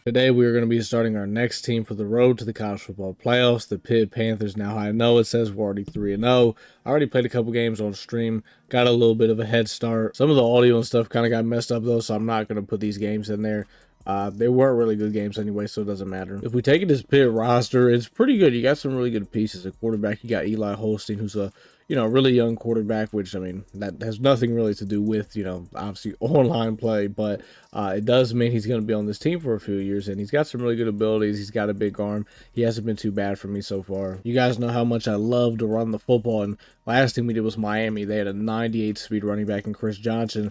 Today we are going to be starting our next team for the road to the college football playoffs, the Pitt Panthers. Now I know it says we're already 3-0. I already played a couple games on stream, got a little bit of a head start. Some of the audio and stuff kind of got messed up though, so I'm not going to put these games in there. They weren't really good games anyway, so it doesn't matter. If we take this Pitt roster, it's pretty good. You got some really good pieces. At quarterback, you got Eli Holstein, who's a really young quarterback, which, I mean, that has nothing really to do with, obviously online play, but it does mean he's going to be on this team for a few years, and he's got some really good abilities. He's got a big arm. He hasn't been too bad for me so far. You guys know how much I love to run the football, and last team we did was Miami. They had a 98 speed running back in Chris Johnson.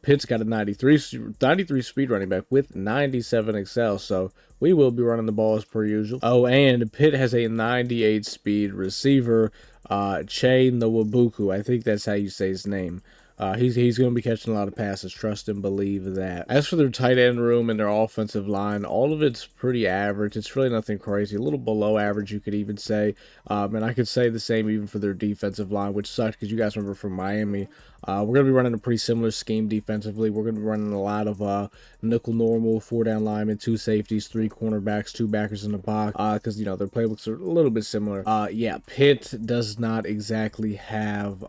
Pitt's got a 93 speed running back with 97 excel, so we will be running the ball as per usual. Oh, and Pitt has a 98 speed receiver, Che Nwabuku. I think that's how you say his name. He's going to be catching a lot of passes. Trust and believe that. As for their tight end room and their offensive line, all of it's pretty average. It's really nothing crazy. A little below average, you could even say. And I could say the same even for their defensive line, which sucks because you guys remember from Miami. We're going to be running a pretty similar scheme defensively. We're going to be running a lot of nickel normal, 4-down linemen, 2 safeties, 3 cornerbacks, 2 backers in the box, because, their playbooks are a little bit similar. Yeah, Pitt does not exactly have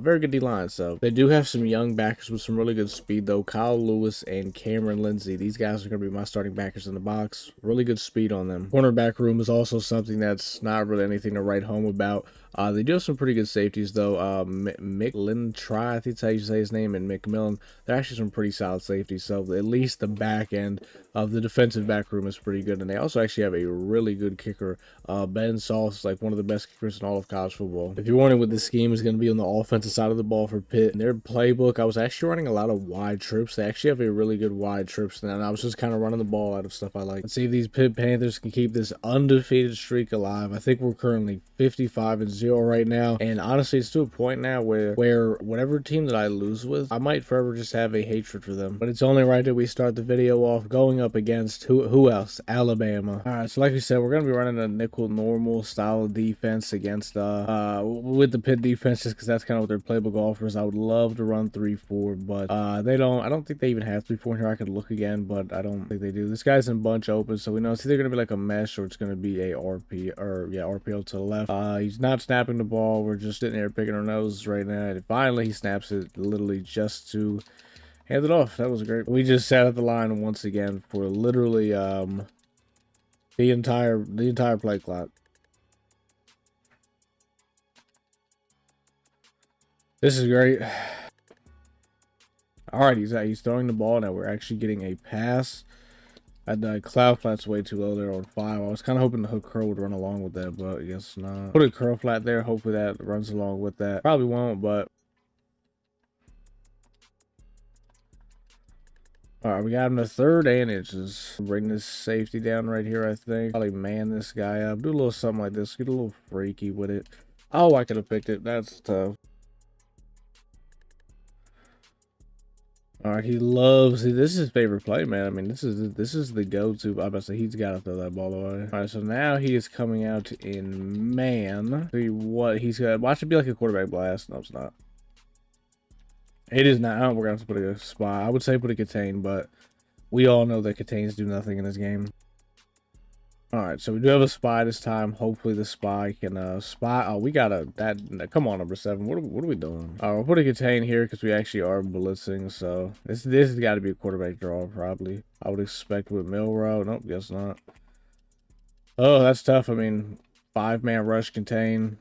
very good D-line, so they do have some young backers with some really good speed, though. Kyle Lewis and Cameron Lindsay, these guys are going to be my starting backers in the box. Really good speed on them. Cornerback room is also something that's not really anything to write home about. They do have some pretty good safeties, though. McLintry, I think that's how you say his name, and McMillan. They're actually some pretty solid safeties, so at least the back end of the defensive back room is pretty good. And they also actually have a really good kicker. Ben Sauce is like one of the best kickers in all of college football. If you're wondering what the scheme is going to be on the offensive side of the ball for Pitt, in their playbook, I was actually running a lot of wide trips. They actually have a really good wide trips, and I was just kind of running the ball out of stuff I like. Let's see if these Pitt Panthers can keep this undefeated streak alive. I think we're currently 55-0 right now, and honestly, it's to a point now where whatever team that I lose with, I might forever just have a hatred for them. But it's only right that we start the video off going up against who else? Alabama. All right, so like we said, we're gonna be running a nickel normal style of defense against with the Pitt defense, just because that's kind of what their playbook offers. I would love to run 3-4, but they don't. I don't think they even have 3-4 in here. I could look again, but I don't think they do. This guy's in bunch open, so we know it's either gonna be like a mesh or it's gonna be a RPO to the left. He's not snapping the ball. We're just sitting there picking our noses right now. And finally, he snaps it literally just to hand it off. That was great. We just sat at the line once again for literally the entire play clock. This is great. All right, he's throwing the ball now. We're actually getting a pass. Cloud flat's way too low there on 5. I was kind of hoping the hook curl would run along with that, but I guess not. Put a curl flat there. Hopefully that runs along with that. Probably won't, but all right, we got him to 3rd and inches. Bring this safety down right here, I think. Probably man this guy up. Do a little something like this. Get a little freaky with it. Oh, I could have picked it. That's tough. All right, he loves it. This is his favorite play, man. I mean, this is the go-to. I'm about to say he's got to throw that ball away. All right, so now he is coming out in man. See what he's got. Watch it be like a quarterback blast. No, it's not. It is not. We're gonna have to put a spy. I would say put a contain, but we all know that contains do nothing in this game. All right, so we do have a spy this time. Hopefully the spy can spy. Oh, we got that. Come on, number 7. What are we doing? We'll put a contain here because we actually are blitzing. So this has got to be a quarterback draw probably. I would expect with Milrow. Nope, guess not. Oh, that's tough. I mean, 5-man rush contain.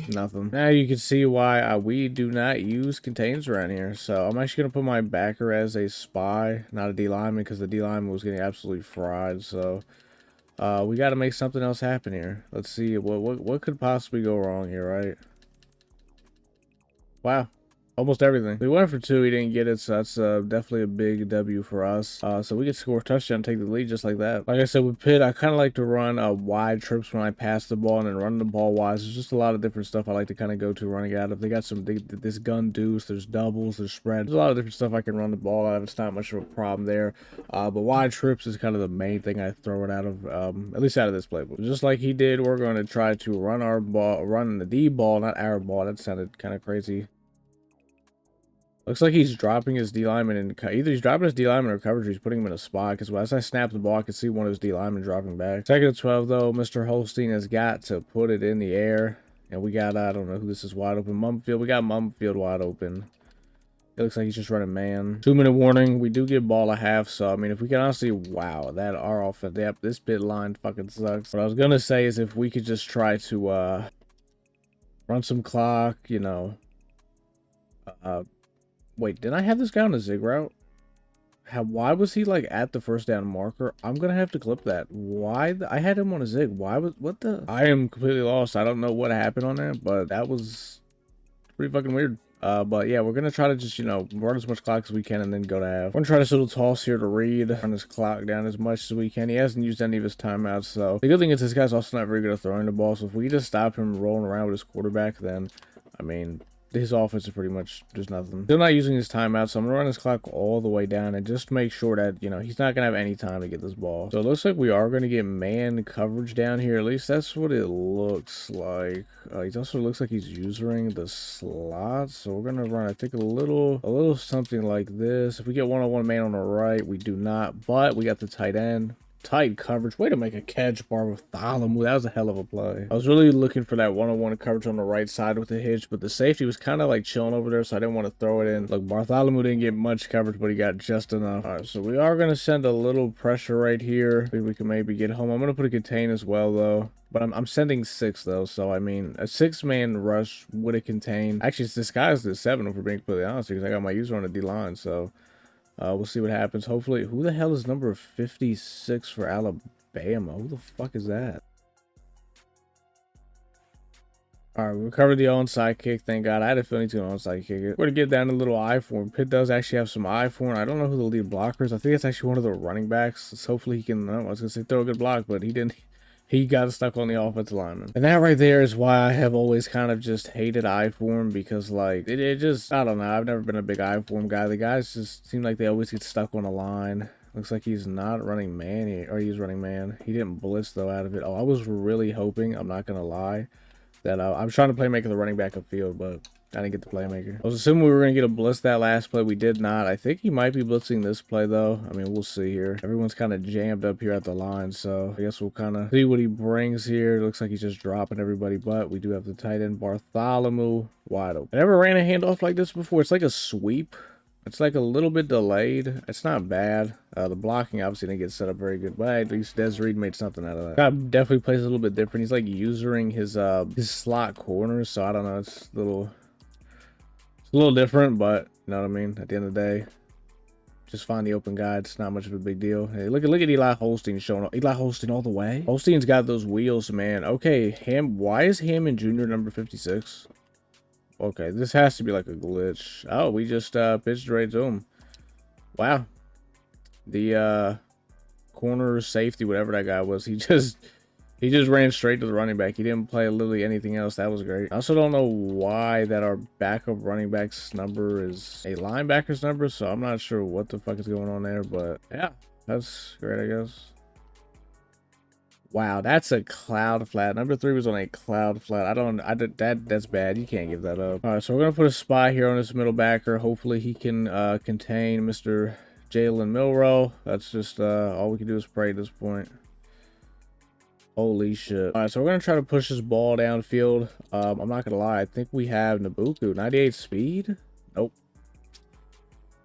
Nothing. Now you can see why we do not use contains around here. So I'm actually gonna put my backer as a spy, not a D lineman, because the D lineman was getting absolutely fried. So we got to make something else happen here. Let's see what could possibly go wrong here, right? Wow. Almost everything. We went for 2. He didn't get it, so that's definitely a big W for us. So we could score a touchdown, take the lead just like that. Like I said, with Pitt, I kind of like to run wide trips when I pass the ball and then run the ball wise. There's just a lot of different stuff I like to kind of go to running out of. They got this gun deuce, there's doubles, there's spread. There's a lot of different stuff I can run the ball out of. It's not much of a problem there. But wide trips is kind of the main thing I throw it out of, at least out of this playbook. Just like he did, we're going to try to run the D ball, not our ball. That sounded kind of crazy. Looks like he's dropping his D lineman, and either he's dropping his D lineman or coverage. He's putting him in a spot because as I snap the ball, I can see one of his D linemen dropping back. 2nd and 12 though. Mr. Holstein has got to put it in the air, and we got I don't know who this is wide open. Mumfield. We got Mumfield wide open. It looks like he's just running man. 2-minute warning. We do get ball a half, so I mean, if we can honestly, wow, that our offense, yep, this pit line fucking sucks. What I was gonna say is if we could just try to run some clock, you know. Wait, did I have this guy on a zig route? Why was he like at the first down marker? I'm gonna have to clip that. Why? I had him on a zig. Why was what the? I am completely lost. I don't know what happened on that, but that was pretty fucking weird. But yeah, we're gonna try to just, you know, run as much clock as we can and then go to half. We're gonna try this little toss here to Reid, run his clock down as much as we can. He hasn't used any of his timeouts, so the good thing is this guy's also not very good at throwing the ball. So if we just stop him rolling around with his quarterback, then I mean, his offense is pretty much just nothing. Still not using his timeout, so I'm gonna run his clock all the way down and just make sure that, you know, he's not gonna have any time to get this ball. So it looks like we are gonna get man coverage down here. At least that's what it looks like. He also looks like he's using the slot, so we're gonna run, I think, a little something like this. If we get one-on-one man on the right, we do not, but we got the tight end. Tight coverage. Way to make a catch, Bartholomew. That was a hell of a play. I was really looking for that one-on-one coverage on the right side with the hitch, but the safety was kind of like chilling over there, so I didn't want to throw it in. Look, Bartholomew didn't get much coverage, but he got just enough. All right, so we are going to send a little pressure right here. Maybe we can maybe get home. I'm going to put a contain as well, though. But I'm sending 6, though, so I mean, a 6-man rush would have contained. Actually, it's disguised as 7, if we're being completely honest, because I got my user on the D-line, so... we'll see what happens. Hopefully, who the hell is number 56 for Alabama? Who the fuck is that? All right, we recovered the onside kick. Thank God. I had a feeling he's going to onside kick it. We're going to get down a little eye for him. Pitt does actually have some eye for him. I don't know who the lead blocker is. I think it's actually one of the running backs. So hopefully he can, I was going to say throw a good block, but he didn't. He got stuck on the offensive lineman. And that right there is why I have always kind of just hated eye form, because like it just, I don't know. I've never been a big eye form guy. The guys just seem like they always get stuck on a line. Looks like he's not running man here, or he's running man. He didn't blitz though out of it. Oh, I was really hoping, I'm not going to lie, that I'm trying to play making the running back upfield, but I didn't get the playmaker. I was assuming we were going to get a blitz that last play. We did not. I think he might be blitzing this play, though. I mean, we'll see here. Everyone's kind of jammed up here at the line, so I guess we'll kind of see what he brings here. It looks like he's just dropping everybody, but we do have the tight end Bartholomew wide open. I never ran a handoff like this before. It's like a sweep. It's like a little bit delayed. It's not bad. The blocking obviously didn't get set up very good, but at least Des Reid made something out of that. God definitely plays a little bit different. He's like using his slot corners, so I don't know. It's a little different, but you know what I mean. At the end of the day, just find the open guy. It's not much of a big deal. Hey, look at Eli Holstein showing up. Eli Holstein all the way. Holstein's got those wheels, man. Okay, why is Hammond Jr. number 56? Okay, this has to be like a glitch. Oh, we just pitched right to him. Wow. The corner safety, whatever that guy was, he just ran straight to the running back. He didn't play literally anything else. That was great. I also don't know why that our backup running back's number is a linebacker's number, so I'm not sure what the fuck is going on there, but yeah, that's great, I guess. Wow, that's a cloud flat. Number 3 was on a cloud flat. That's bad. You can't give that up. All right, so we're gonna put a spy here on this middle backer. Hopefully he can contain Mr. Jalen Milrow. That's just all we can do is pray at this point. Holy shit. All right, so we're going to try to push this ball downfield. I'm not going to lie. I think we have Nabuku. 98 speed? Nope.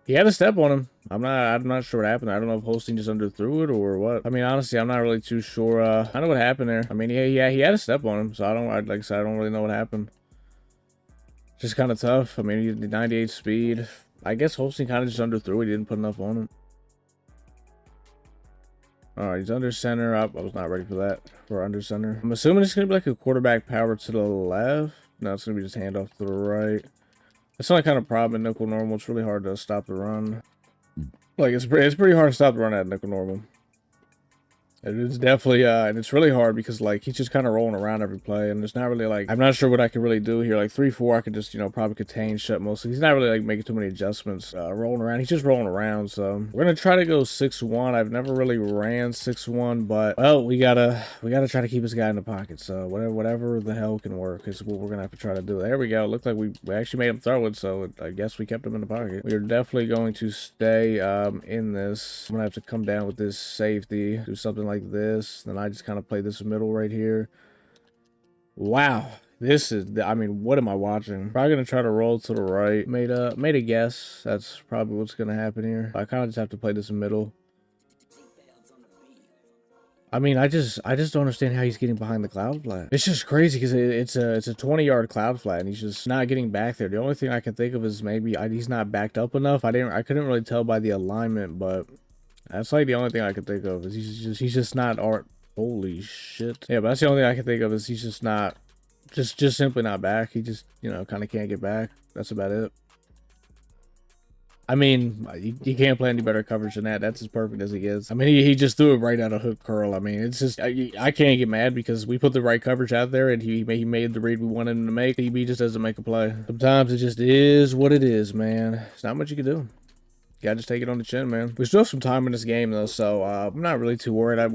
He had a step on him. I'm not sure what happened. I don't know if Holstein just underthrew it or what. I mean, honestly, I'm not really too sure. I don't know what happened there. I mean, yeah, he had a step on him. So like I said, I don't really know what happened. Just kind of tough. I mean, he did 98 speed. I guess Holstein kind of just underthrew it. He didn't put enough on him. All right, he's under center. I was not ready for that, for under center. I'm assuming it's going to be like a quarterback power to the left. No, it's going to be just handoff to the right. That's the only kind of problem in nickel normal. It's really hard to stop the run. Like, it's pretty hard to stop the run at nickel normal. It is definitely, and it's really hard because, like, he's just kind of rolling around every play, and there's not really, like, I'm not sure what I can really do here. Like, 3-4, I could just, probably contain, shut mostly. He's not really, like, making too many adjustments, rolling around. He's just rolling around, so we're gonna try to go 6-1. I've never really ran 6-1, but, well, we gotta try to keep this guy in the pocket, so whatever the hell can work is what we're gonna have to try to do. There we go. It looked like we actually made him throw it, so I guess we kept him in the pocket. We are definitely going to stay, in this. I'm gonna have to come down with this safety, do something like this. Then I just kind of play this middle right here. Wow. This is, I mean, what am I watching? Probably gonna try to roll to the right. Made a guess. That's probably what's gonna happen here. I kind of just have to play this middle. I mean, I just don't understand how he's getting behind the cloud flat. It's just crazy because it's a 20-yard cloud flat, and he's just not getting back there. The only thing I can think of is maybe he's not backed up enough. I couldn't really tell by the alignment, but that's like the only thing I could think of is he's just not art. Holy shit. Yeah, but that's the only thing I can think of is he's just not just simply not back. He just kind of can't get back. That's about it. I mean, you can't play any better coverage than that. That's as perfect as he gets. I mean, he just threw it right out of hook curl. I mean, it's just, I can't get mad because we put the right coverage out there and he made the read we wanted him to make. He just doesn't make a play. Sometimes it just is what it is, man. It's not much you can do. You gotta just take it on the chin, man. We still have some time in this game, though, so I'm not really too worried. I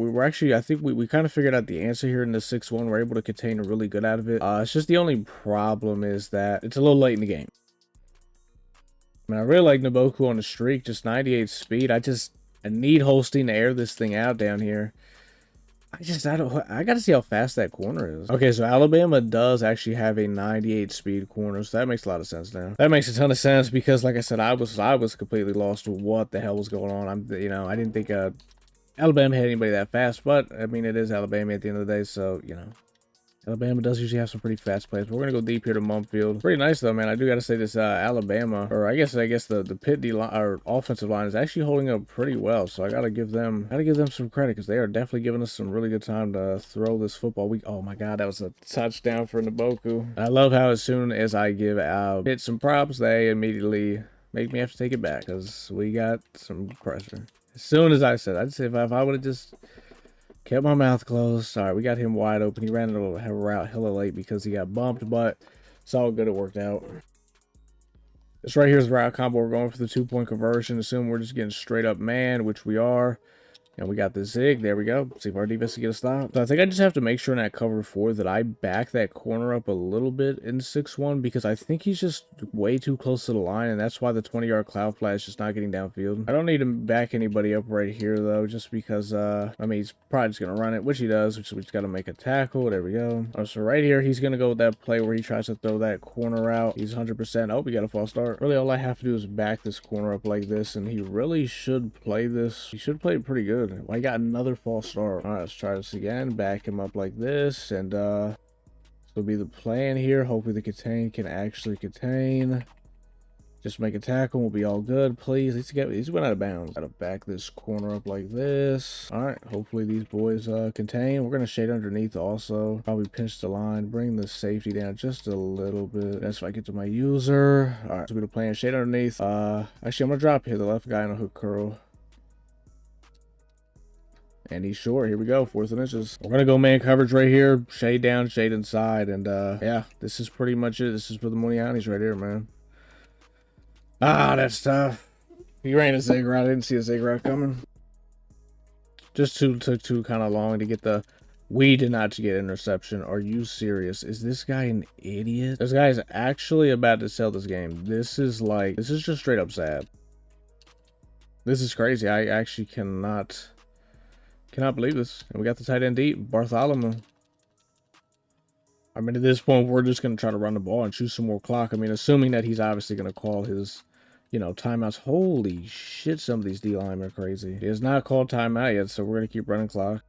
think we kind of figured out the answer here in the 6-1. We're able to contain really good out of it. It's just the only problem is that it's a little late in the game. I mean, I really like Naboku on the streak, just 98 speed. I need Holstein to air this thing out down here. I gotta see how fast that corner is. Okay, so Alabama does actually have a 98 speed corner, so that makes a lot of sense now. That makes a ton of sense because, like I said, I was completely lost with what the hell was going on. I didn't think Alabama had anybody that fast, but I mean, it is Alabama at the end of the day, so Alabama does usually have some pretty fast plays. We're gonna go deep here to Mumfield. Pretty nice though, man. I do gotta say this Alabama, or I guess the Pitt D line or offensive line is actually holding up pretty well. So I gotta give them some credit because they are definitely giving us some really good time to throw this football. Oh my god, that was a touchdown for Naboku. I love how as soon as I give Pitt some props, they immediately make me have to take it back because we got some pressure. As soon as I said, I'd say if I would have just kept my mouth closed. All right, we got him wide open. He ran a little route hella late because he got bumped, but it's all good. It worked out. This right here is the route combo. We're going for the 2-point conversion. Assume we're just getting straight up man, which we are. And we got the zig. There we go. See if our defense can get a stop. So I think I just have to make sure in that cover 4 that I back that corner up a little bit in 6-1 because I think he's just way too close to the line, and that's why the 20-yard cloud flat is just not getting downfield. I don't need to back anybody up right here, though, just because, I mean, he's probably just going to run it, which he does, which we just got to make a tackle. There we go. So right here, he's going to go with that play where he tries to throw that corner out. He's 100%. Oh, we got a false start. Really, all I have to do is back this corner up like this, and he really should play this. He should play it pretty good. I got another false start. All right, let's try this again. Back him up like this, and this will be the plan here. Hopefully the contain can actually contain. Just make a tackle. We'll be all good. Please, he's went out of bounds. Gotta back this corner up like this. All right, hopefully these boys contain. We're gonna shade underneath also. Probably pinch the line. Bring the safety down just a little bit. That's if I get to my user. All right, so we're the plan. Shade underneath. Actually, I'm gonna drop here the left guy on a hook curl. And he's short. Here we go. 4th and inches. We're going to go man coverage right here. Shade down, shade inside. And, yeah, this is pretty much it. This is for the Munianis right here, man. Ah, that's tough. He ran a zig route. I didn't see a zig route coming. Just took too kind of long to get the... We did not get interception. Are you serious? Is this guy an idiot? This guy is actually about to sell this game. This is just straight up sad. This is crazy. I actually cannot believe this. And we got the tight end deep, Bartholomew. I mean, at this point, we're just going to try to run the ball and choose some more clock. I mean, assuming that he's obviously going to call his, timeouts. Holy shit, some of these D linemen are crazy. He has not called timeout yet, so we're going to keep running clock.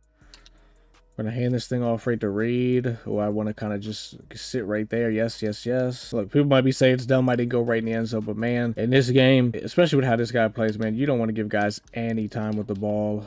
We're going to hand this thing off right to Reid, who I want to kind of just sit right there. Yes, yes, yes. Look, people might be saying it's dumb I didn't go right in the end zone, but man, in this game, especially with how this guy plays, man, you don't want to give guys any time with the ball.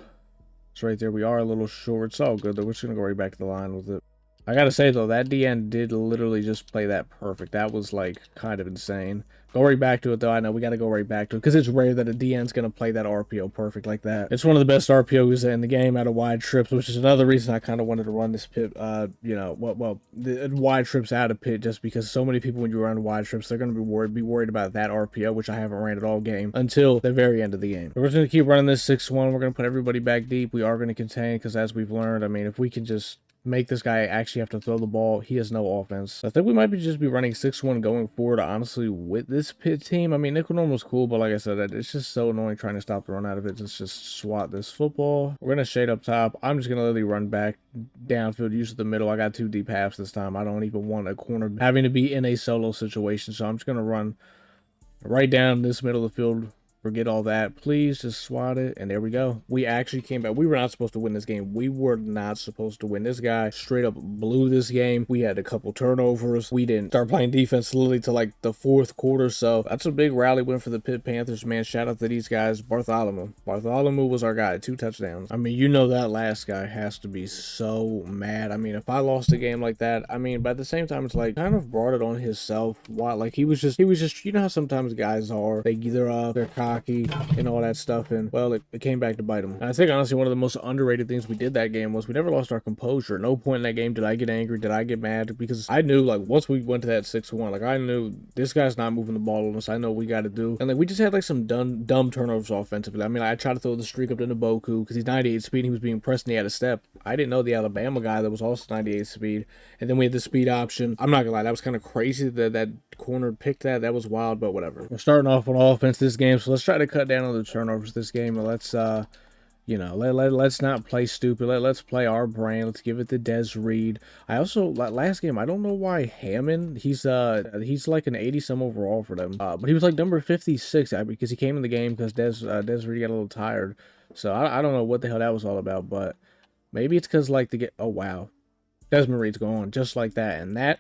So right there, we are a little short. It's all good, though. We're just going to go right back to the line with it. I gotta say though, that DN did literally just play that perfect. That was like kind of insane. Go right back to it though. I know we gotta go right back to it because it's rare that a DN's gonna play that RPO perfect like that. It's one of the best RPOs in the game out of wide trips, which is another reason I kind of wanted to run this pit. You know, the wide trips out of pit just because so many people when you run wide trips, they're gonna be worried about that RPO, which I haven't ran at all game until the very end of the game. We're just gonna keep running this 6-1. We're gonna put everybody back deep. We are gonna contain because as we've learned, I mean, if we can just make this guy actually have to throw the ball, he has no offense. I think we might just be running 6-1 going forward, honestly, with this pit team. I mean, nickel normal is cool, but like I said, it's just so annoying trying to stop the run out of it. Let's just swat this football. We're going to shade up top. I'm just going to literally run back downfield, use the middle. I got 2 deep halves this time. I don't even want a corner having to be in a solo situation, so I'm just going to run right down this middle of the field. Forget all that. Please just swat it. And there we go. We actually came back. We were not supposed to win this game. We were not supposed to win. This guy straight up blew this game. We had a couple turnovers. We didn't start playing defense literally to like the 4th quarter. So that's a big rally win for the Pitt Panthers, man. Shout out to these guys. Bartholomew. Bartholomew was our guy. 2 touchdowns. I mean, you know that last guy has to be so mad. I mean, if I lost a game like that, I mean, but at the same time, it's like kind of brought it on himself. Why? Like he was just, you know how sometimes guys are, they're cocky and all that stuff, and well, it came back to bite him. And I think honestly one of the most underrated things we did that game was we never lost our composure. No point in that game did I get angry, did I get mad, because I knew like once we went to that 6-1, like I knew this guy's not moving the ball on us. I know what we got to do, and like we just had like some dumb turnovers offensively. I mean, I tried to throw the streak up to Nboku because he's 98 speed and he was being pressed and he had a step. I didn't know the Alabama guy that was also 98 speed, and then we had the speed option. I'm not gonna lie, that was kind of crazy that that corner picked that. That was wild, but whatever. We're starting off on offense this game, so let's try to cut down on the turnovers this game, and let's you know, let's not play stupid. Let's play our brand. Let's give it to Des Reid. I also last game, I don't know why Hammond, he's like an 80 some overall for them, but he was like number 56 because he came in the game because Des Reid got a little tired. So I don't know what the hell that was all about, but maybe it's because like oh wow, Desmond Reid's gone just like that, and that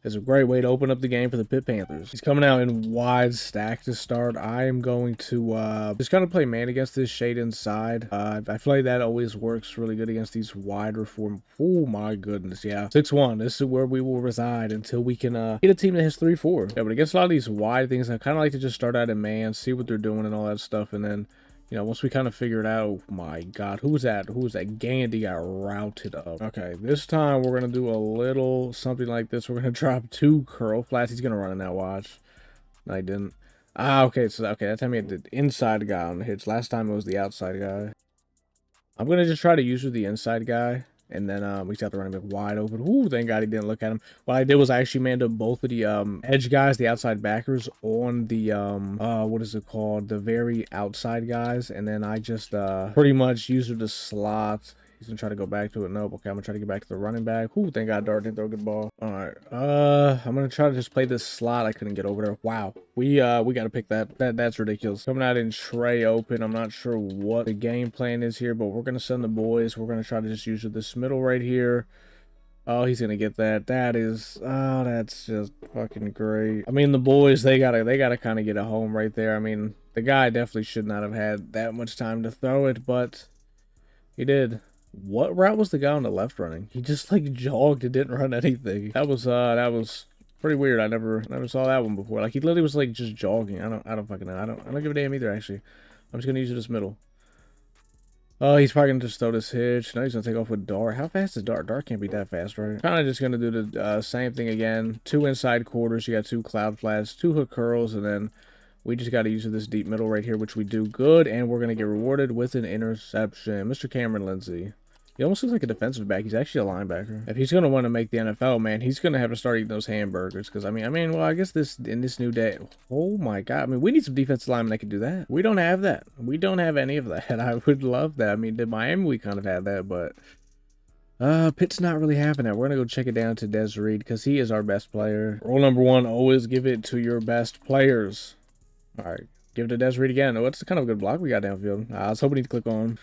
is a great way to open up the game for the Pitt Panthers. He's coming out in wide stack to start. I am going to just kind of play man against this shade inside. I feel like that always works really good against these wide reform. Oh my goodness, yeah. 6-1. This is where we will reside until we can get a team that has 3-4. Yeah, but against a lot of these wide things, I kind of like to just start out in man, see what they're doing and all that stuff, and then you know, once we kind of figure it out, oh my God, who was that? Who was that? Gandy got routed up. Okay, this time we're going to do a little something like this. We're going to drop 2 curl flats. He's going to run it now, watch. No, he didn't. Ah, okay, so, okay, that time he had the inside guy on the hits. Last time it was the outside guy. I'm going to just try to use the inside guy. And then we just have to run him wide open. Ooh, thank God he didn't look at him. What I did was I actually manned up both of the edge guys, the outside backers, on the what is it called? The very outside guys. And then I just pretty much used the slot. He's gonna try to go back to it. Nope. Okay, I'm gonna try to get back to the running back. Ooh, thank God Dart didn't throw a good ball. All right. I'm gonna try to just play this slot. I couldn't get over there. Wow. We gotta pick that. That's ridiculous. Coming out in Trey open. I'm not sure what the game plan is here, but we're gonna send the boys. We're gonna try to just use this middle right here. Oh, he's gonna get that. That is, oh, that's just fucking great. I mean, the boys, they gotta kind of get a home right there. I mean, the guy definitely should not have had that much time to throw it, but he did. What route was the guy on the left running? He just like jogged and didn't run anything. That was pretty weird. I never saw that one before. Like he literally was like just jogging. I don't fucking know. I don't give a damn either actually. I'm just gonna use this middle. Oh, he's probably gonna just throw this hitch. Now he's gonna take off with Dart. How fast is Dart? Dart can't be that fast, right? Kind of just gonna do the same thing again. 2 inside quarters. You got 2 cloud flats, 2 hook curls, and then we just got to use this deep middle right here, which we do good, and we're going to get rewarded with an interception. Mr. Cameron Lindsay. He almost looks like a defensive back. He's actually a linebacker. If he's going to want to make the NFL, man, he's going to have to start eating those hamburgers. Because, I mean, well, I guess in this new day, oh my God. I mean, we need some defensive linemen that can do that. We don't have that. We don't have any of that. I would love that. I mean, in Miami, we kind of had that, but Pitt's not really having that. We're going to go check it down to Des Reid because he is our best player. Rule number 1, always give it to your best players. All right, give it to Des Reid again. Oh, it's kind of a good block we got downfield. I was hoping he'd click on.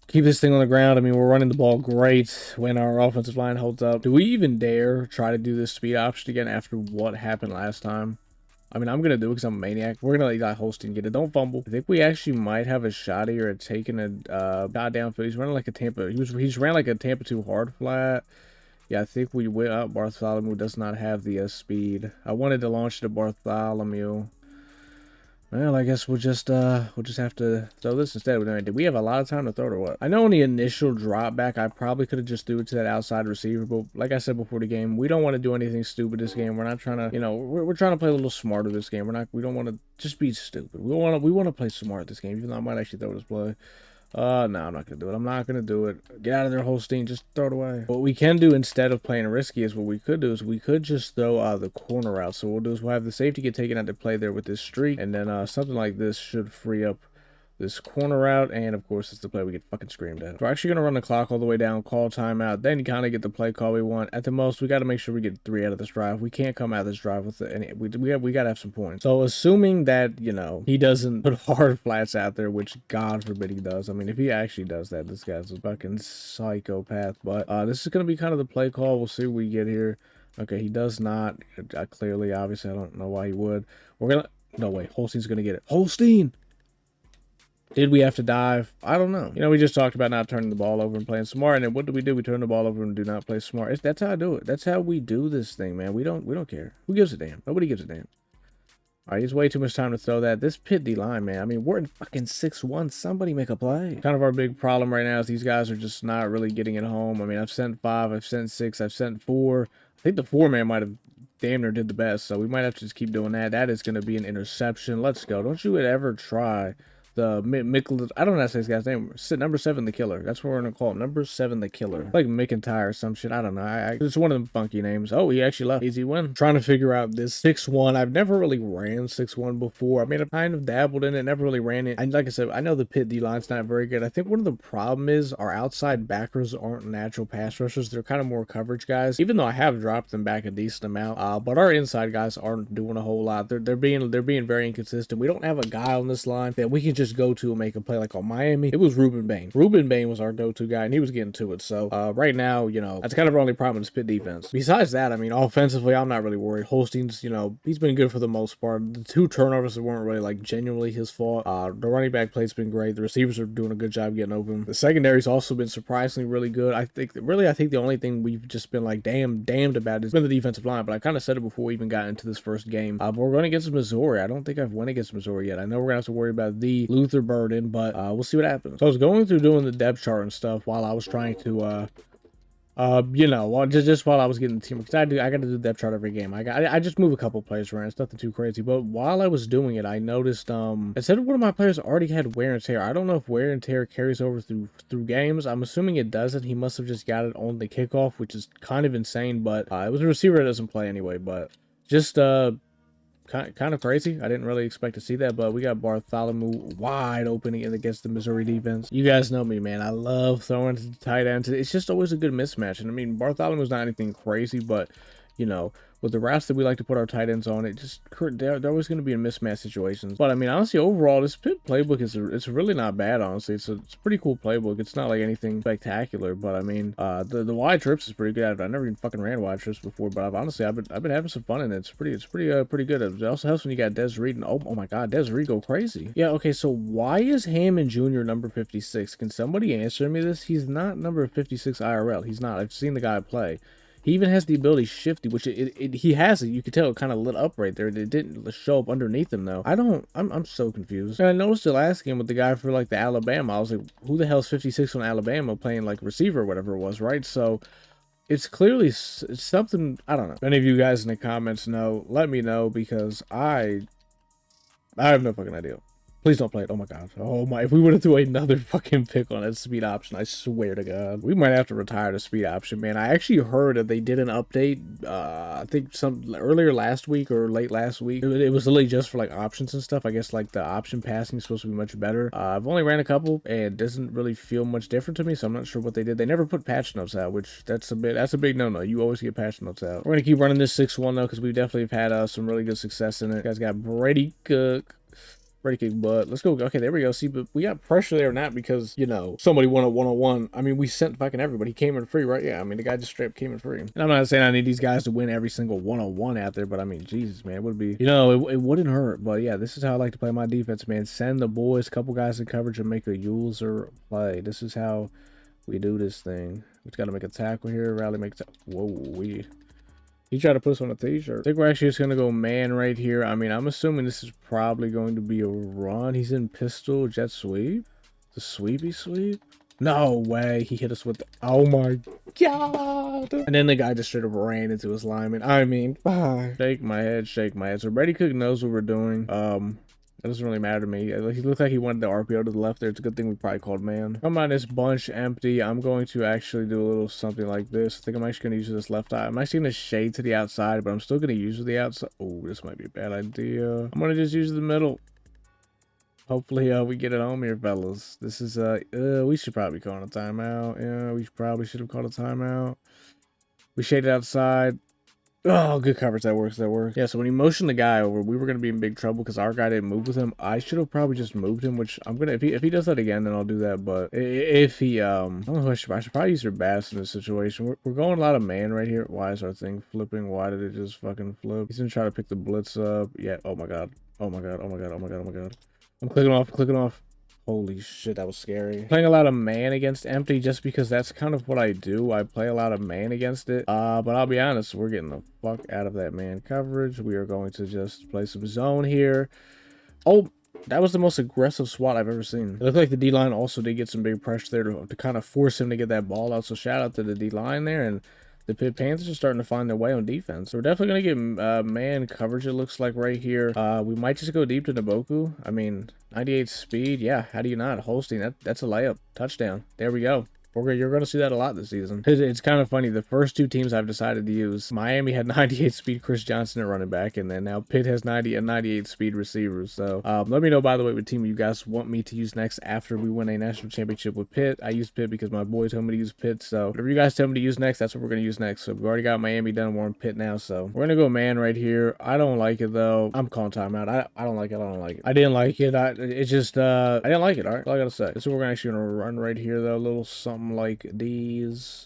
Keep this thing on the ground. I mean, we're running the ball great when our offensive line holds up. Do we even dare try to do this speed option again after what happened last time? I mean, I'm going to do it because I'm a maniac. We're going to let Holstein get it. Don't fumble. I think we actually might have a shot here at taking a shot downfield. He's running like a Tampa. He's ran like a Tampa 2 hard flat. Yeah, I think we will. Bartholomew does not have the speed. I wanted to launch to Bartholomew. Well, I guess we'll just have to throw this instead. Did we have a lot of time to throw it or what? I know on the initial drop back, I probably could have just threw it to that outside receiver, but like I said before the game, we don't want to do anything stupid this game. We're not trying to, you know, we're trying to play a little smarter this game. We don't want to just be stupid. We want to play smart this game, even though I might actually throw this play. No, I'm not going to do it. I'm not going to do it. Get out of there, Holstein. Just throw it away. What we can do instead of playing risky is what we could do is we could just throw the corner out. So what we'll do is we'll have the safety get taken out to play there with this streak. And then something like this should free up this corner out, and of course it's the play we get fucking screamed at. We're actually going to run the clock all the way down, call timeout, then kind of get the play call we want. At the most, we got to make sure we get 3 out of this drive. We can't come out of this drive with any. We got to have some points. So assuming that, you know, he doesn't put hard flats out there, which God forbid he does. I mean, if he actually does that, this guy's a fucking psychopath. But this is going to be kind of the play call. We'll see what we get here. Okay, he does not. Clearly, obviously, I don't know why he would. We're going to. No way. Holstein's going to get it. Holstein! Did we have to dive? I don't know. You know, we just talked about not turning the ball over and playing smart, and then what do? We turn the ball over and do not play smart. That's how I do it. That's how we do this thing, man. We don't care. Who gives a damn? Nobody gives a damn. All right, he's way too much time to throw that. This pit D line, man. I mean, we're in fucking 6-1. Somebody make a play. Kind of our big problem right now is these guys are just not really getting it home. I mean, I've sent 5, I've sent 6, I've sent 4. I think the 4-man might have damn near did the best, so we might have to just keep doing that. That is going to be an interception. Let's go. Don't you ever try the Mikkel, I don't know how to say this guy's name. Number 7, the killer. That's what we're gonna call him. Number 7, the killer. Like McIntyre or some shit. I don't know. It's one of them funky names. Oh, he actually left. Easy win. Trying to figure out this 6-1. I've never really ran 6-1 before. I mean, I've kind of dabbled in it. Never really ran it. And like I said, I know the pit D line's not very good. I think one of the problem is our outside backers aren't natural pass rushers. They're kind of more coverage guys. Even though I have dropped them back a decent amount, but our inside guys aren't doing a whole lot. They're being very inconsistent. We don't have a guy on this line that we can just go to and make a play like on Miami. It was Ruben Bain. Ruben Bain was our go-to guy, and he was getting to it. So right now, you know, that's kind of our only problem is pit defense. Besides that, I mean, offensively, I'm not really worried. Holstein's, you know, he's been good for the most part. The 2 turnovers that weren't really like genuinely his fault. The running back play's been great. The receivers are doing a good job getting open. The secondary's also been surprisingly really good. I think the only thing we've just been like damned about has been the defensive line. But I kind of said it before we even got into this first game. But we're going against Missouri. I don't think I've won against Missouri yet. I know we're gonna have to worry about the Luther burden, but we'll see what happens. So I was going through doing the depth chart and stuff while I was trying to you know, just while I was getting the team, because I got to do the depth chart every game. I just move a couple players around. It's nothing too crazy. But while I was doing it, I noticed it said one of my players already had wear and tear. I don't know if wear and tear carries over through games. I'm assuming it doesn't. He must have just got it on the kickoff, which is kind of insane. But it was a receiver that doesn't play anyway. But just kind of crazy. I didn't really expect to see that, but we got Bartholomew wide open against the Missouri defense. You guys know me, man. I love throwing to the tight ends. It's just always a good mismatch. And I mean, Bartholomew's not anything crazy, but you know, with the routes that we like to put our tight ends on, it just they're always going to be in mismatch situations. But I mean, honestly, overall, this playbook it's really not bad. Honestly, it's a pretty cool playbook. It's not like anything spectacular, but I mean, the wide trips is pretty good. I never even fucking ran wide trips before, but I've been having some fun in it. It's pretty good. It also helps when you got Des Reid and oh my God, Des Reid go crazy. Yeah, okay. So why is Hammond Jr. number 56? Can somebody answer me this? He's not number 56 IRL. He's not. I've seen the guy play. He even has the ability shifty, which he has it. You could tell it kind of lit up right there. It didn't show up underneath him though. I'm so confused. And I noticed the last game with the guy for like the Alabama. I was like, who the hell's 56 on Alabama playing like receiver or whatever it was, right? So it's clearly it's something, I don't know. If any of you guys in the comments know, let me know, because I have no fucking idea. Please don't play it. Oh my God. Oh my. If we would have threw another fucking pick on that speed option, I swear to God. We might have to retire the speed option, man. I actually heard that they did an update, I think some earlier last week or late last week. It was literally just for like options and stuff. I guess like the option passing is supposed to be much better. I've only ran a couple and it doesn't really feel much different to me, so I'm not sure what they did. They never put patch notes out, which that's a big no-no. You always get patch notes out. We're going to keep running this 6-1 though, because we definitely have had some really good success in it. You guys got Brady Cook. Ready kick butt. Let's go. Okay, there we go. See, but we got pressure there, not because, you know, somebody won a one-on-one. I mean, we sent fucking everybody. He came in free, right? Yeah, I mean, the guy just straight up came in free. And I'm not saying I need these guys to win every single one-on-one out there, but I mean, Jesus, man, it would be, you know, it wouldn't hurt. But yeah, this is how I like to play my defense, man. Send the boys, couple guys in coverage, and make a user play. This is how We do this thing. We just got to make a tackle here. Rally, make whoa, he tried to put us on a t-shirt. I think we're actually just going to go man right here. I mean, I'm assuming this is probably going to be a run. He's in pistol, jet sweep. The sweepy sweep? No way. He hit us with the... Oh my god. And then the guy just straight up ran into his lineman. I mean, bye. Shake my head, shake my head. So Brady Cook knows what we're doing. That doesn't really matter to me. He looked like he wanted the RPO to the left there. It's a good thing we probably called man. Come on, this bunch empty. I'm going to actually do a little something like this. I think I'm actually going to use this left eye. I'm actually going to shade to the outside, but I'm still going to use the outside. Oh, this might be a bad idea. I'm going to just use the middle. Hopefully, we get it home here, fellas. This is, we should probably call a timeout. Yeah, we probably should have called a timeout. We shaded outside. Oh, good coverage. That works. That works. Yeah, so when he motioned the guy over, we were going to be in big trouble because our guy didn't move with him. I should have probably just moved him, which I'm going to, if he does that again, then I'll do that. But if he, I don't know, I should probably use their bass in this situation. We're going a lot of man right here. Why is our thing flipping? Why did it just fucking flip? He's going to try to pick the blitz up. Yeah. Oh my God. Oh my God. Oh my God. Oh my God. Oh my God. I'm clicking off, clicking off. Holy shit, that was scary. Playing a lot of man against empty just because that's kind of what I do. I play a lot of man against it. But I'll be honest, we're getting the fuck out of that man coverage. We are going to just play some zone here. Oh, that was the most aggressive SWAT I've ever seen. It looked like the D-line also did get some big pressure there to kind of force him to get that ball out. So shout out to the D-line there. And the Pitt Panthers are starting to find their way on defense. So we're definitely going to get man coverage, it looks like, right here. We might just go deep to Naboku. I mean, 98 speed. Yeah, how do you not? Holstein, that's a layup. Touchdown. There we go. You're going to see that a lot this season. It's kind of funny. The first two teams I've decided to use, Miami had 98 speed Chris Johnson at running back, and then now Pitt has 90 and 98 speed receivers. So let me know, by the way, what team you guys want me to use next after we win a national championship with Pitt. I use Pitt because my boy told me to use Pitt. So whatever you guys tell me to use next, that's what we're going to use next. So we've already got Miami done. We're on Pitt now. So we're going to go man right here. I don't like it, though. I'm calling timeout. I don't like it. I don't like it. I didn't like it. I didn't like it. All right. All I got to say. So we're actually going to run right here, though. A little something like the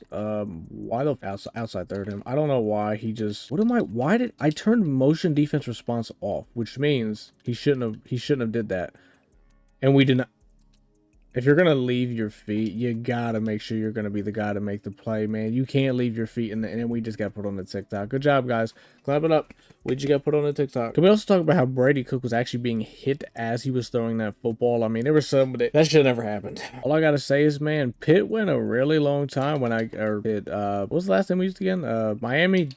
why the outside third him? I don't know why he just why did I turn motion defense response off, which means he shouldn't have did that. And we did not. If you're gonna leave your feet, you gotta make sure you're gonna be the guy to make the play, man. You can't leave your feet and then we just got put on the TikTok. Good job, guys. Clap it up. We just got put on the TikTok. Can we also talk about how Brady Cook was actually being hit as he was throwing that football? I mean, there was somebody that should never happened. All I gotta say is, man, Pitt went a really long time when what was the last time we used again? Miami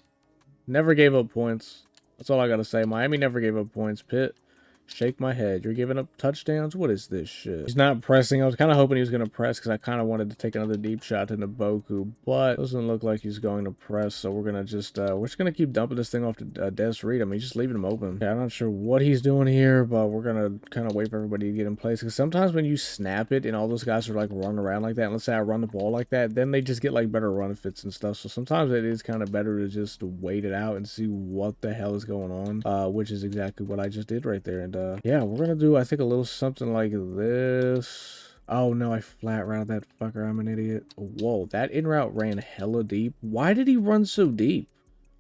never gave up points. That's all I gotta say. Miami never gave up points. Pitt. Shake my head. You're giving up touchdowns? What is this shit? He's not pressing. I was kind of hoping he was going to press because I kind of wanted to take another deep shot to Naboku, but it doesn't look like he's going to press, so we're going to just, we're just going to keep dumping this thing off to Des Reid. I mean, just leaving him open. Okay, I'm not sure what he's doing here, but we're going to kind of wait for everybody to get in place because sometimes when you snap it and all those guys are like running around like that, and let's say I run the ball like that, then they just get like better run fits and stuff, so sometimes it is kind of better to just wait it out and see what the hell is going on, which is exactly what I just did right there. And yeah, we're gonna do, I think, a little something like this. Oh no, I flat routed that fucker. I'm an idiot. Whoa, that in route ran hella deep. Why did he run so deep?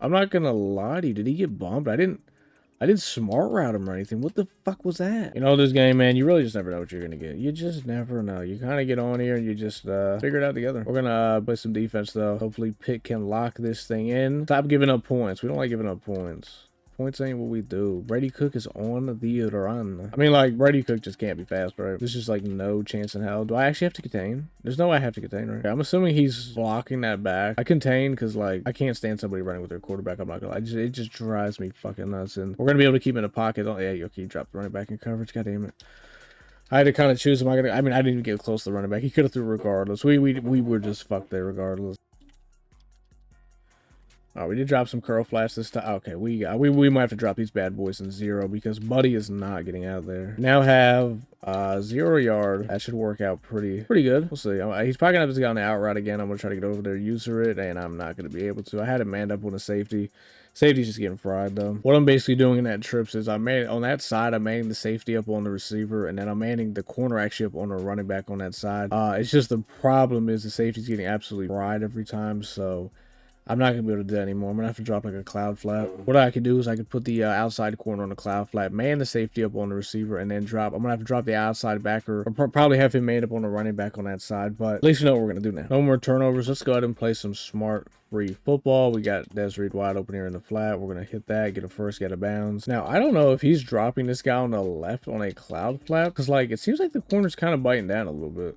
I'm not gonna lie to you. Did he get bumped? I didn't smart route him or anything. What the fuck was that? You know, this game, man, you really just never know what you're gonna get. You just never know. You kind of get on here and you just figure it out together. We're gonna play some defense though. Hopefully Pitt can lock this thing in. Stop giving up points. We don't like giving up points. Points ain't what we do. Brady Cook is on the run. I mean, like, Brady Cook just can't be fast, bro. There's just, like, no chance in hell. Do I actually have to contain? There's no way I have to contain, right? Okay, I'm assuming he's blocking that back. I contain because, like, I can't stand somebody running with their quarterback. I'm not gonna lie. It just drives me fucking nuts. And we're gonna be able to keep him in a pocket. Oh, yeah, okay, you dropped the running back in coverage. God damn it. I had to kind of choose. I mean, I didn't even get close to the running back. He could have threw regardless. We were just fucked there regardless. Oh, we did drop some curl flash this time. Okay, we might have to drop these bad boys in 0 because Buddy is not getting out there. Now have 0 yard. That should work out pretty good. We'll see. He's probably gonna have to go on the out route again. I'm gonna try to get over there, user it, and I'm not gonna be able to. I had him manned up on a safety. Safety's just getting fried though. What I'm basically doing in that trips is on that side, I'm manning the safety up on the receiver, and then I'm manning the corner actually up on the running back on that side. It's just the problem is the safety's getting absolutely fried every time, so I'm not going to be able to do that anymore. I'm going to have to drop like a cloud flat. What I could do is I could put the outside corner on the cloud flat, man the safety up on the receiver, and then drop. I'm going to have to drop the outside backer, or probably have him made up on the running back on that side. But at least we know what we're going to do now. No more turnovers. Let's go ahead and play some smart free football. We got Desmond wide open here in the flat. We're going to hit that, get a first, get a bounds. Now, I don't know if he's dropping this guy on the left on a cloud flat, because like it seems like the corner's kind of biting down a little bit.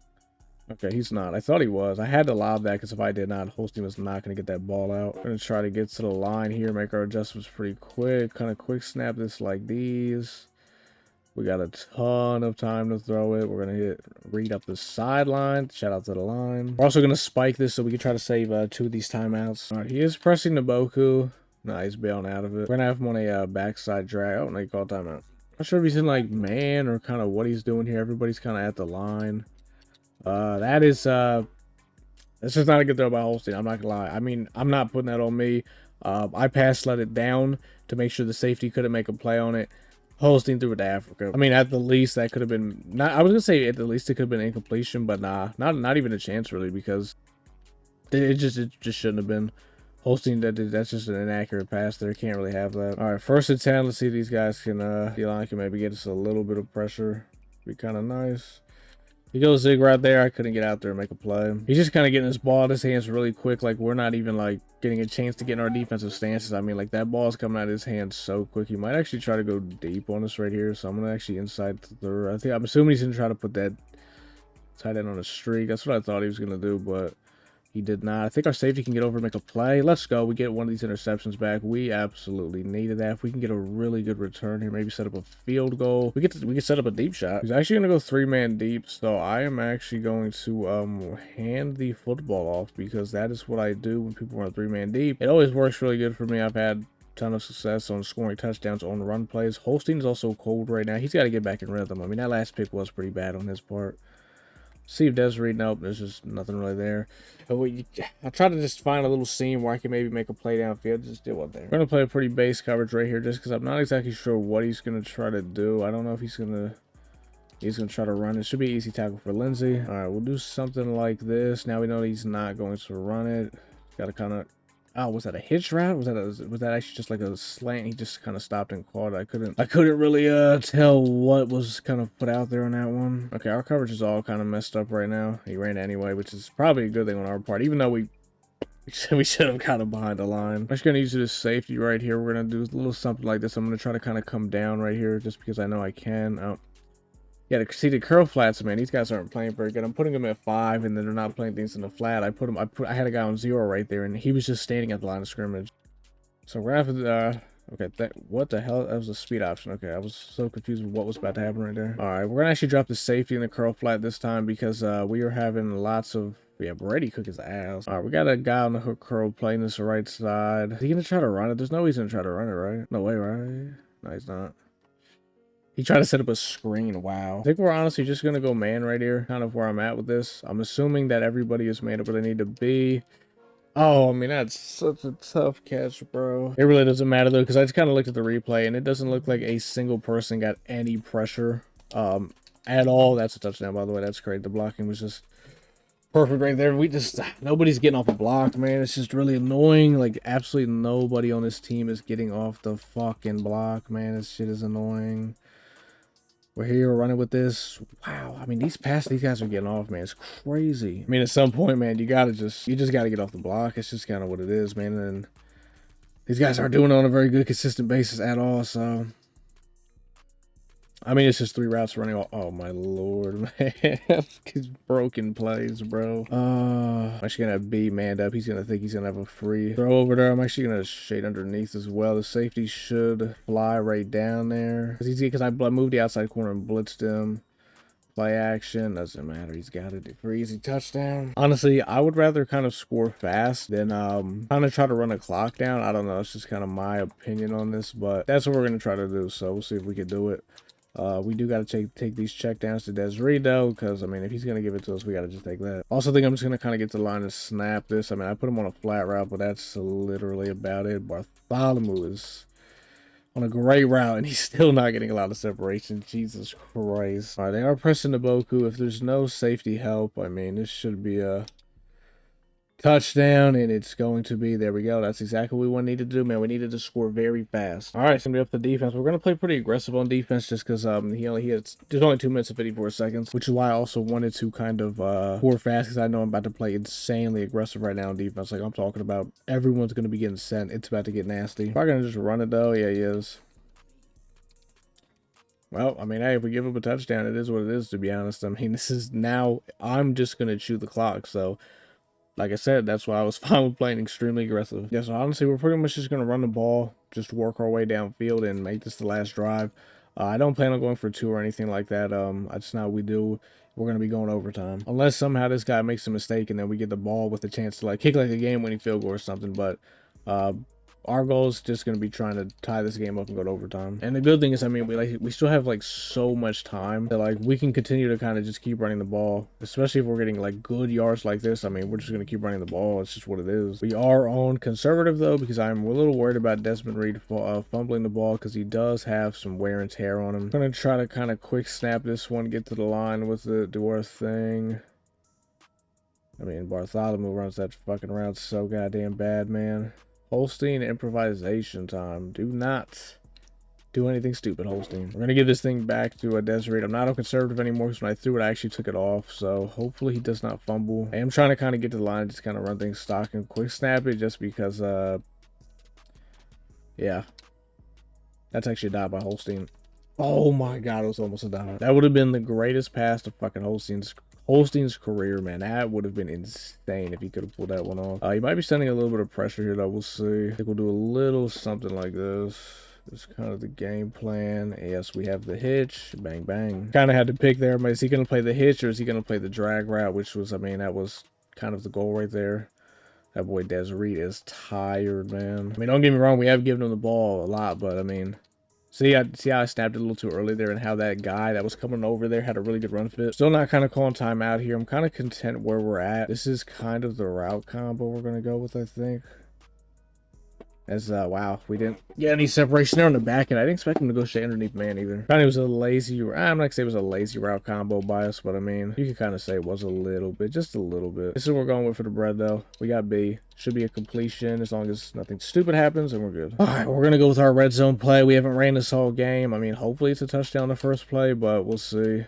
Okay, he's not. I thought he was. I had to lob that because if I did not, Holstein was not going to get that ball out. We're going to try to get to the line here, make our adjustments pretty quick. Kind of quick snap this like these. We got a ton of time to throw it. We're going to hit Reid up the sideline. Shout out to the line. We're also going to spike this so we can try to save 2 of these timeouts. All right, he is pressing the Boku. Nah, he's bailing out of it. We're going to have him on a backside drag. Oh, no, he called timeout. Not sure if he's in like man or kind of what he's doing here. Everybody's kind of at the line. That's just not a good throw by Holstein. I'm not gonna lie. I mean, I'm not putting that on me. I let it down to make sure the safety couldn't make a play on it. Holstein threw it to Africa. I mean, at the least that could have been not. I was gonna say at the least it could have been incompletion, but nah, not even a chance really because it just shouldn't have been. Holstein that's just an inaccurate pass there. Can't really have that. All right, 1st and 10. Let's see if these guys can D-line can maybe get us a little bit of pressure. Be kind of nice. He goes zig right there. I couldn't get out there and make a play. He's just kind of getting his ball out of his hands really quick. Like, we're not even, like, getting a chance to get in our defensive stances. I mean, like, that ball's coming out of his hands so quick. He might actually try to go deep on us right here. So I'm going to actually inside the... I'm assuming he's going to try to put that tight end on a streak. That's what I thought he was going to do, but... he did not. I think our safety can get over and make a play. Let's go. We get one of these interceptions back. We absolutely needed that. If we can get a really good return here, maybe set up a field goal. We can set up a deep shot. He's actually going to go 3-man deep. So I am actually going to hand the football off because that is what I do when people are 3-man deep. It always works really good for me. I've had a ton of success on scoring touchdowns on run plays. Holstein's also cold right now. He's got to get back in rhythm. I mean, that last pick was pretty bad on his part. See if Desmond, nope, there's just nothing really there. I try to just find a little seam where I can maybe make a play downfield. Just do one there. We're going to play a pretty base coverage right here just because I'm not exactly sure what he's going to try to do. I don't know if he's going to try to run. It should be an easy tackle for Lindsay. All right, we'll do something like this. Now we know he's not going to run it. Got to kind of... oh, was that a hitch route? Was that actually just like a slant? He just kind of stopped and caught it. I couldn't really tell what was kind of put out there on that one. Okay, our coverage is all kind of messed up right now. He ran anyway, which is probably a good thing on our part, even though we should have got him behind the line. I'm just gonna use this safety right here. We're gonna do a little something like this. I'm gonna try to kind of come down right here just because I know I can. Oh. Yeah, see the curl flats, man. These guys aren't playing very good. I'm putting them at 5, and then they're not playing things in the flat. I had a guy on 0 right there, and he was just standing at the line of scrimmage. So we're gonna have to, okay, what the hell? That was a speed option. Okay, I was so confused with what was about to happen right there. All right, we're gonna actually drop the safety in the curl flat this time because we are having lots of. Yeah, Brady cook his ass. All right, we got a guy on the hook curl playing this right side. Is he gonna try to run it? There's no reason to try to run it, right? No way, right? No, he's not. He tried to set up a screen. Wow. I think we're honestly just going to go man right here. Kind of where I'm at with this. I'm assuming that everybody is made up where they need to be. Oh, I mean, that's such a tough catch, bro. It really doesn't matter, though, because I just kind of looked at the replay, and it doesn't look like a single person got any pressure at all. That's a touchdown, by the way. That's great. The blocking was just perfect right there. Nobody's getting off the block, man. It's just really annoying. Like, absolutely nobody on this team is getting off the fucking block, man. This shit is annoying. We're here, we're running with this. Wow, I mean, these guys are getting off, man. It's crazy. I mean, at some point, man, you just gotta get off the block. It's just kind of what it is, man. And these guys aren't doing it on a very good, consistent basis at all, so... I mean, it's just 3 routes running. Oh my lord, man. These broken plays, bro. I'm actually gonna have B manned up. He's gonna think he's gonna have a free throw over there. I'm actually gonna shade underneath as well. The safety should fly right down there. Because I moved the outside corner and blitzed him. Play action, doesn't matter. He's got it for easy touchdown. Honestly, I would rather kind of score fast than kind of try to run a clock down. I don't know. It's just kind of my opinion on this, but that's what we're gonna try to do. So we'll see if we can do it. We do got to take these checkdowns to Desmond, though, because, I mean, if he's going to give it to us, we got to just take that. Also think I'm just going to kind of get to the line and snap this. I mean, I put him on a flat route, but that's literally about it. Bartholomew is on a great route, and he's still not getting a lot of separation. Jesus Christ. All right, they are pressing the Boku. If there's no safety help, I mean, this should be a... touchdown, and it's going to be, there we go. That's exactly what we needed to do, man. We needed to score very fast. All right, it's gonna be up to defense. We're gonna play pretty aggressive on defense just because there's only 2 minutes and 54 seconds, which is why I also wanted to kind of score fast, because I know I'm about to play insanely aggressive right now on defense. Like I'm talking about, everyone's gonna be getting sent. It's about to get nasty. Probably gonna just run it though. Yeah, he is. Well, I mean, hey, if we give up a touchdown, it is what it is, to be honest. I mean, this is now, I'm just going to chew the clock. So, like I said, that's why I was fine with playing extremely aggressive. Yeah, so honestly, we're pretty much just going to run the ball, just work our way downfield and make this the last drive. I don't plan on going for 2 or anything like that. That's not what we do. We're going to be going overtime. Unless somehow this guy makes a mistake and then we get the ball with a chance to, like, kick, like, a game-winning field goal or something. But, our goal is just going to be trying to tie this game up and go to overtime. And the good thing is, I mean, we still have like so much time that like we can continue to kind of just keep running the ball, especially if we're getting like good yards like this. I mean, we're just going to keep running the ball. It's just what it is. We are on conservative though, because I'm a little worried about Desmond Reid fumbling the ball, because he does have some wear and tear on him. I'm going to try to kind of quick snap this one, get to the line with it, do our thing. I mean, Bartholomew runs that fucking route so goddamn bad, man. Holstein improvisation time. Do not do anything stupid, Holstein. We're going to give this thing back to Desiree. I'm not on conservative anymore, because when I threw it, I actually took it off. So hopefully he does not fumble. I am trying to kind of get to the line, just kind of run things stock and quick snap it, just because, yeah. That's actually a dive by Holstein. Oh my god, it was almost a dive. That would have been the greatest pass to fucking Holstein's career, man. That would have been insane if he could have pulled that one off. He might be sending a little bit of pressure here, though. We'll see. I think we'll do a little something like this. It's kind of the game plan. Yes, we have the hitch. Bang, bang. Kind of had to pick there. Is he going to play the hitch, or is he going to play the drag route? Which was, I mean, that was kind of the goal right there. That boy Desiree is tired, man. I mean, don't get me wrong. We have given him the ball a lot, but I mean... See how I snapped it a little too early there, and how that guy that was coming over there had a really good run fit. Still not kind of calling timeout here. I'm kind of content where we're at. This is kind of the route combo we're going to go with, I think. As, wow, we didn't get any separation there on the back end. I didn't expect him to go straight underneath man either. Kind of was a lazy, I'm not going to say it was a lazy route combo by us, but I mean, you can kind of say it was a little bit, just a little bit. This is what we're going with for the bread, though. We got B. Should be a completion as long as nothing stupid happens, and we're good. All right, we're going to go with our red zone play. We haven't ran this whole game. I mean, hopefully it's a touchdown the first play, but we'll see.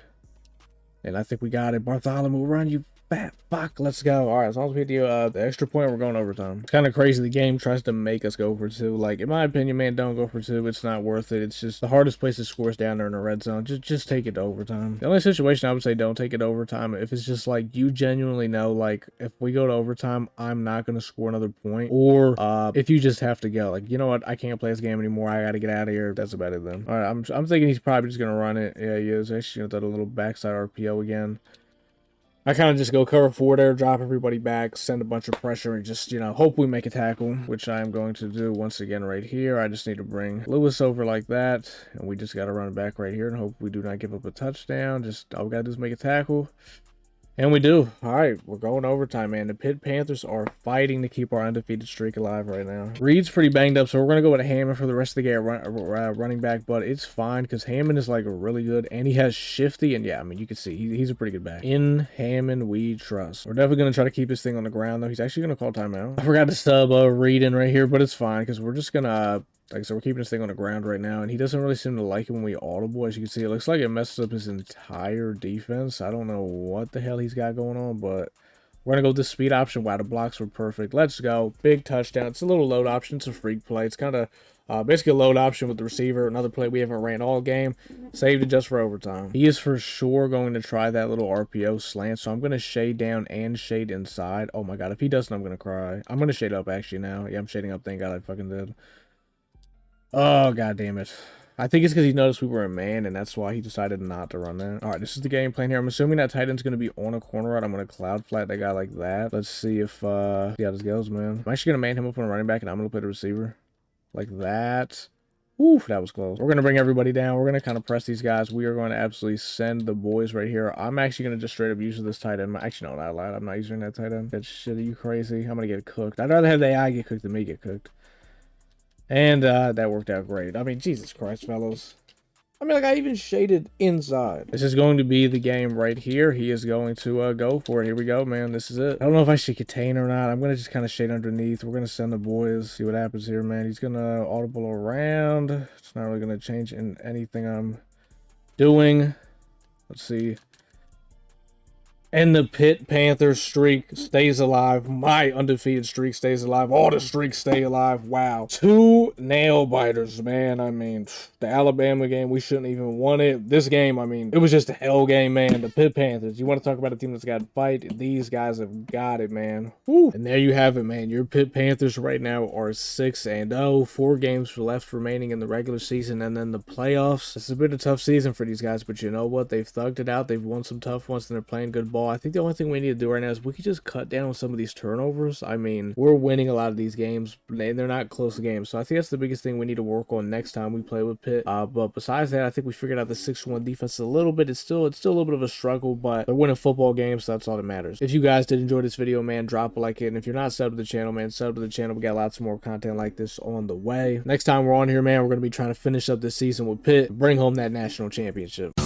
And I think we got it. Bartholomew, run, you fat fuck. Let's go. All right, as long as we do the extra point, we're going overtime. It's kind of crazy. The game tries to make us go for 2. Like, in my opinion, man, don't go for 2. It's not worth it. It's just the hardest place to score is down there in the red zone. Just take it to overtime. The only situation I would say don't take it to overtime, if it's just like you genuinely know, like, if we go to overtime, I'm not going to score another point. Or if you just have to go. Like, you know what? I can't play this game anymore. I got to get out of here. That's about it then. All right, I'm thinking he's probably just going to run it. Yeah, he is. Actually going to throw a little backside RPO again. I kind of just go cover 4 there, drop everybody back, send a bunch of pressure, and just, you know, hope we make a tackle, which I am going to do once again right here. I just need to bring Lewis over like that, and we just got to run back right here and hope we do not give up a touchdown. Just all we got to do is make a tackle. And we do. All right, we're going overtime, man. The Pitt Panthers are fighting to keep our undefeated streak alive right now. Reid's pretty banged up, so we're going to go with Hammond for the rest of the game running back, but it's fine because Hammond is, like, really good, and he has Shifty, and yeah, I mean, you can see he's a pretty good back. In Hammond, we trust. We're definitely going to try to keep this thing on the ground, though. He's actually going to call timeout. I forgot to sub Reid in right here, but it's fine because we're just going to... Like I said, we're keeping this thing on the ground right now, and he doesn't really seem to like it when we audible. As you can see, it looks like it messes up his entire defense. I don't know what the hell he's got going on, but we're going to go with the speed option. Wow, the blocks were perfect. Let's go. Big touchdown. It's a little load option. It's a freak play. It's kind of basically a load option with the receiver. Another play we haven't ran all game. Saved it just for overtime. He is for sure going to try that little RPO slant, so I'm going to shade down and shade inside. Oh, my God. If he doesn't, I'm going to cry. I'm going to shade up, actually, now. Yeah, I'm shading up. Thank God I fucking did. Oh, god damn it. I think it's because he noticed we were a man, and that's why he decided not to run that. All right, this is the game plan here. I'm assuming that tight end's going to be on a corner route. I'm going to cloud flat that guy like that. Let's see if, see how this goes, man. I'm actually going to man him up on a running back, and I'm going to play the receiver. Like that. Oof, that was close. We're going to bring everybody down. We're going to kind of press these guys. We are going to absolutely send the boys right here. I'm actually going to just straight up use this tight end. Actually, no, not allowed. I'm not using that tight end. That shit, are you crazy? I'm going to get cooked. I'd rather have the AI get cooked than me get cooked. And that worked out great. I mean, Jesus Christ, fellas. I mean, like, I even shaded inside. This is going to be the game right here. He is going to go for it. Here we go, man. This is it. I don't know if I should contain or not. I'm going to just kind of shade underneath. We're going to send the boys, see what happens here, man. He's going to audible around. It's not really going to change in anything I'm doing. Let's see. And the Pitt Panthers streak stays alive. My undefeated streak stays alive. All the streaks stay alive. Wow. 2 nail biters, man. I mean, the Alabama game, we shouldn't even won it. This game, I mean, it was just a hell game, man. The Pitt Panthers. You want to talk about a team that's got to fight? These guys have got it, man. Woo. And there you have it, man. Your Pitt Panthers right now are 6-0. 4 games left remaining in the regular season and then the playoffs. This has been a tough season for these guys, but you know what? They've thugged it out. They've won some tough ones and they're playing good ball. I think the only thing we need to do right now is we could just cut down on some of these turnovers. I mean, we're winning a lot of these games, and they're not close games. So I think that's the biggest thing we need to work on next time we play with Pitt. But besides that, I think we figured out the 6-1 defense a little bit. It's still a little bit of a struggle, but they're winning football games, so that's all that matters. If you guys did enjoy this video, man, drop a like it. And if you're not subbed to the channel, man, sub to the channel. We got lots more content like this on the way. Next time we're on here, man, we're going to be trying to finish up this season with Pitt, bring home that national championship.